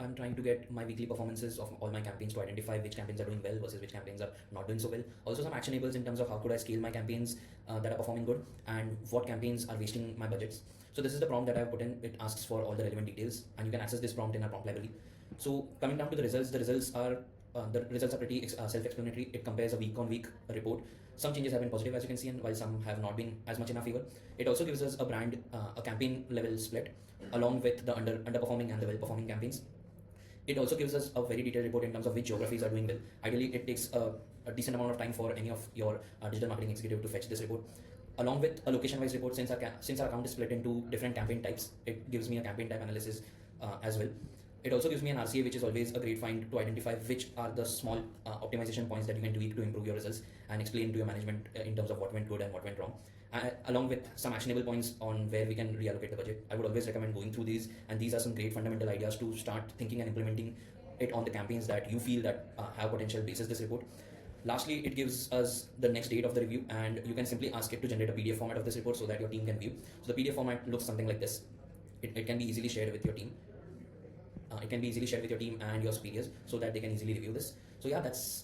I'm trying to get my weekly performances of all my campaigns to identify which campaigns are doing well versus which campaigns are not doing so well. Also some actionables in terms of how could I scale my campaigns that are performing good and what campaigns are wasting my budgets. So this is the prompt that I've put in. It asks for all the relevant details, and you can access this prompt in our prompt library. So coming down to the results are pretty self-explanatory. It compares a week-on-week report. Some changes have been positive, as you can see, and while some have not been as much in our favor. It also gives us a a campaign level split, along with the underperforming and the well-performing campaigns. It also gives us a very detailed report in terms of which geographies are doing well. Ideally, it takes a decent amount of time for any of your digital marketing executive to fetch this report. Along with a location-wise report, since our account is split into different campaign types, it gives me a campaign type analysis as well. It also gives me an RCA, which is always a great find to identify which are the small optimization points that you can tweak to improve your results and explain to your management in terms of what went good and what went wrong. Along with some actionable points on where we can reallocate the budget. I would always recommend going through these, and these are some great fundamental ideas to start thinking and implementing it on the campaigns that you feel that have potential basis this report. Lastly, it gives us the next date of the review, and you can simply ask it to generate a PDF format of this report so that your team can view. So the PDF format looks something like this. It can be easily shared with your team. It can be easily shared with your team and your superiors so that they can easily review this. So yeah, that's